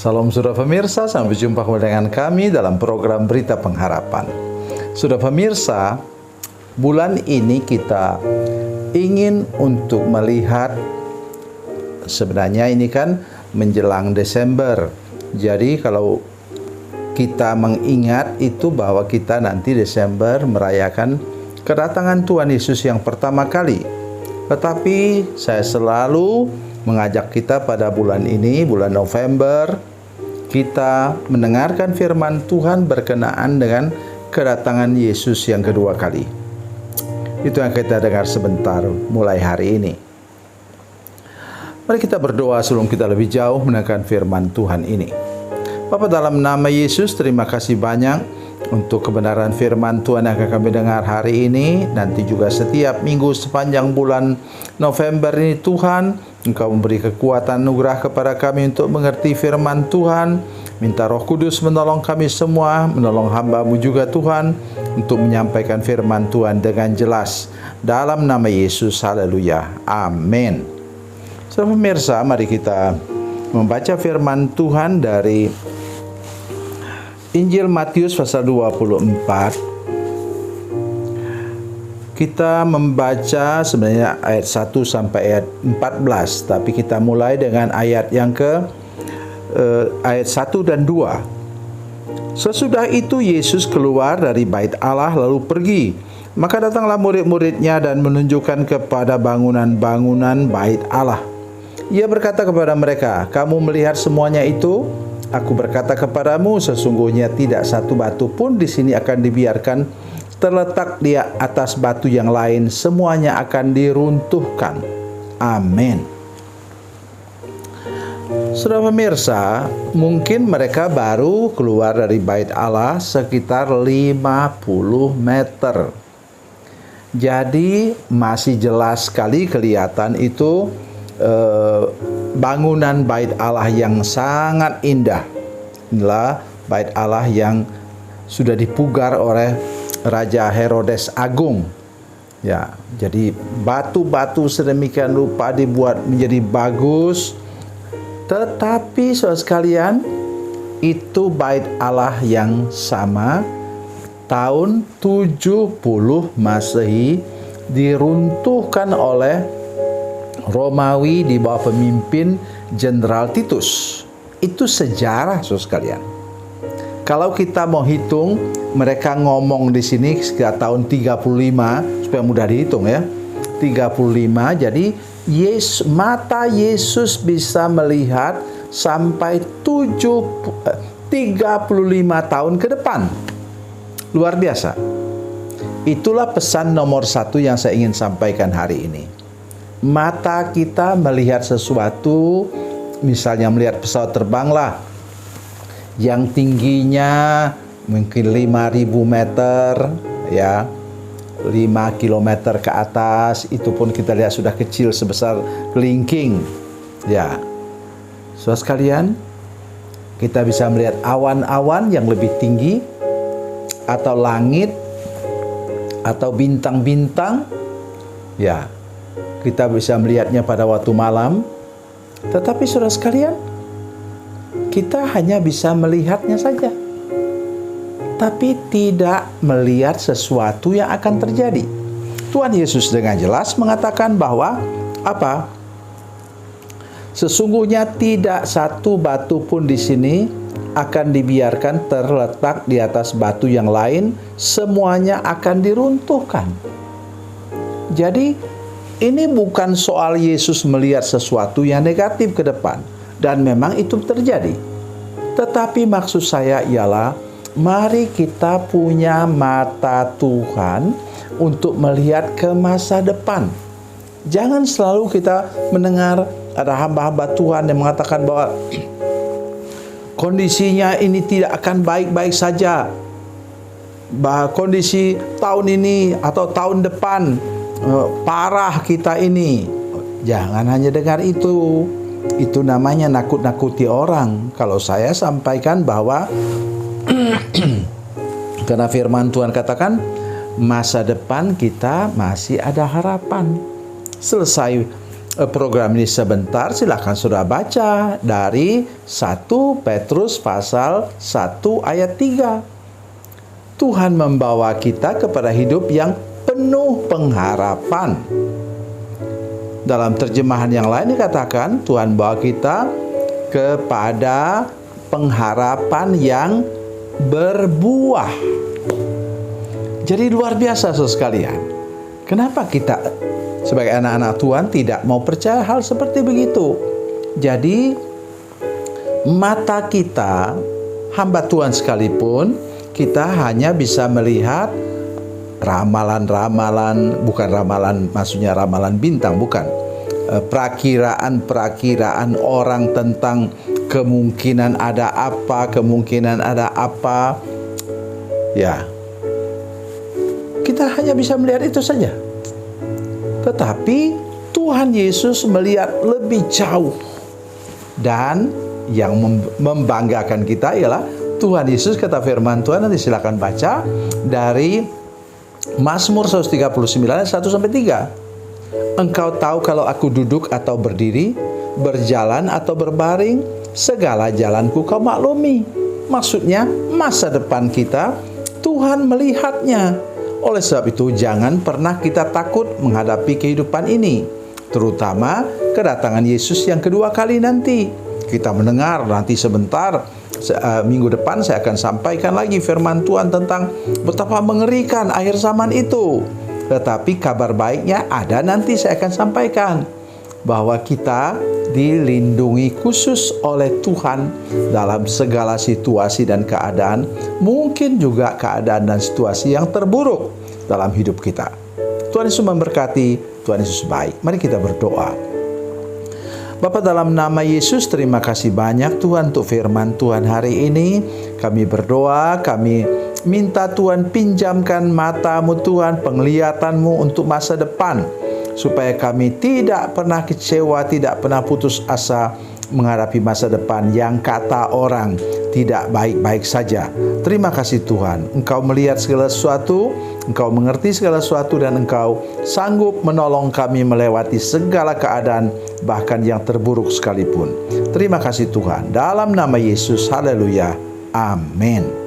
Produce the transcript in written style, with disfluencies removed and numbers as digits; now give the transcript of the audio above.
Salam saudara pemirsa, sampai jumpa kembali dengan kami dalam program Berita Pengharapan. Saudara pemirsa, bulan ini kita ingin untuk melihat, sebenarnya ini kan menjelang Desember. Jadi kalau kita mengingat itu bahwa kita nanti Desember merayakan kedatangan Tuhan Yesus yang pertama kali. Tetapi saya selalu mengajak kita pada bulan ini, bulan November, kita mendengarkan firman Tuhan berkenaan dengan kedatangan Yesus yang kedua kali. Itu yang kita dengar sebentar mulai hari ini. Mari kita berdoa sebelum kita lebih jauh mendengarkan firman Tuhan ini. Bapa, dalam nama Yesus, terima kasih banyak untuk kebenaran firman Tuhan yang akan kami dengar hari ini. Nanti juga setiap minggu sepanjang bulan November ini, Tuhan, Engkau memberi kekuatan anugerah kepada kami untuk mengerti firman Tuhan. Minta Roh Kudus menolong kami semua, menolong hamba-Mu juga Tuhan, untuk menyampaikan firman Tuhan dengan jelas. Dalam nama Yesus, haleluya, amin. Saudara pemirsa, mari kita membaca firman Tuhan dari Injil Matius pasal 24. Kita membaca sebenarnya ayat 1 sampai ayat 14, tapi kita mulai dengan ayat yang ayat 1 dan 2. Sesudah itu Yesus keluar dari bait Allah lalu pergi. Maka datanglah murid-muridnya dan menunjukkan kepada bangunan-bangunan bait Allah. Ia berkata kepada mereka, "Kamu melihat semuanya itu? Aku berkata kepadamu, sesungguhnya tidak satu batu pun di sini akan dibiarkan terletak di atas batu yang lain, semuanya akan diruntuhkan." Amin. Saudara pemirsa, mungkin mereka baru keluar dari bait Allah sekitar 50 meter. Jadi masih jelas sekali kelihatan itu bangunan bait Allah yang sangat indah. Inilah bait Allah yang sudah dipugar oleh Raja Herodes Agung. Ya, jadi batu-batu sedemikian rupa dibuat menjadi bagus. Tetapi saudara sekalian, itu bait Allah yang sama tahun 70 Masehi diruntuhkan oleh Romawi di bawah pemimpin Jenderal Titus. Itu sejarah, saudara sekalian. Kalau kita mau hitung, mereka ngomong di sini sekitar tahun 35, supaya mudah dihitung ya. 35, jadi mata Yesus bisa melihat sampai 35 tahun ke depan. Luar biasa. Itulah pesan nomor 1 yang saya ingin sampaikan hari ini. Mata kita melihat sesuatu, misalnya melihat pesawat terbang lah, yang tingginya mungkin 5.000 meter, ya, 5 kilometer ke atas, itu pun kita lihat sudah kecil sebesar kelingking. Ya, saudara sekalian, kita bisa melihat awan-awan yang lebih tinggi, atau langit, atau bintang-bintang, ya. Kita bisa melihatnya pada waktu malam. Tetapi saudara sekalian, kita hanya bisa melihatnya saja, tapi tidak melihat sesuatu yang akan terjadi. Tuhan Yesus dengan jelas mengatakan bahwa apa? Sesungguhnya tidak satu batu pun di sini akan dibiarkan terletak di atas batu yang lain, semuanya akan diruntuhkan. Jadi ini bukan soal Yesus melihat sesuatu yang negatif ke depan, dan memang itu terjadi. Tetapi maksud saya ialah, mari kita punya mata Tuhan untuk melihat ke masa depan. Jangan selalu kita mendengar ada hamba-hamba Tuhan yang mengatakan bahwa kondisinya ini tidak akan baik-baik saja. Bahwa kondisi tahun ini atau tahun depan parah kita ini. Jangan hanya dengar itu. Itu namanya nakut-nakuti orang. Kalau saya sampaikan bahwa karena firman Tuhan katakan masa depan kita masih ada harapan. Selesai program ini sebentar, silahkan saudara baca dari 1 Petrus pasal 1 ayat 3. Tuhan membawa kita kepada hidup yang penuh pengharapan. Dalam terjemahan yang lain dikatakan, Tuhan bawa kita kepada pengharapan yang berbuah. Jadi luar biasa saudara sekalian. Kenapa kita sebagai anak-anak Tuhan tidak mau percaya hal seperti begitu? Jadi mata kita, hamba Tuhan sekalipun, kita hanya bisa melihat ramalan-ramalan, bukan ramalan maksudnya ramalan bintang, bukan. Perakiraan-perakiraan orang tentang kemungkinan ada apa. Ya, kita hanya bisa melihat itu saja. Tetapi Tuhan Yesus melihat lebih jauh. Dan yang membanggakan kita ialah Tuhan Yesus, kata firman Tuhan, nanti silakan baca dari Mazmur 139 ayat 1-3. Engkau tahu kalau aku duduk atau berdiri, berjalan atau berbaring, segala jalanku kau maklumi. Maksudnya masa depan kita Tuhan melihatnya. Oleh sebab itu jangan pernah kita takut menghadapi kehidupan ini, terutama kedatangan Yesus yang kedua kali nanti. Kita mendengar nanti sebentar, minggu depan saya akan sampaikan lagi firman Tuhan tentang betapa mengerikan akhir zaman itu. Tetapi kabar baiknya ada, nanti saya akan sampaikan bahwa kita dilindungi khusus oleh Tuhan dalam segala situasi dan keadaan, mungkin juga keadaan dan situasi yang terburuk dalam hidup kita. Tuhan Yesus memberkati, Tuhan Yesus baik. Mari kita berdoa. Bapa, dalam nama Yesus, terima kasih banyak Tuhan untuk firman Tuhan hari ini. Kami berdoa, kami minta Tuhan pinjamkan mata-Mu Tuhan, penglihatan-Mu untuk masa depan, supaya kami tidak pernah kecewa, tidak pernah putus asa menghadapi masa depan yang kata orang tidak baik-baik saja. Terima kasih Tuhan, Engkau melihat segala sesuatu, Engkau mengerti segala sesuatu, dan Engkau sanggup menolong kami melewati segala keadaan, bahkan yang terburuk sekalipun. Terima kasih Tuhan, dalam nama Yesus, haleluya, amin.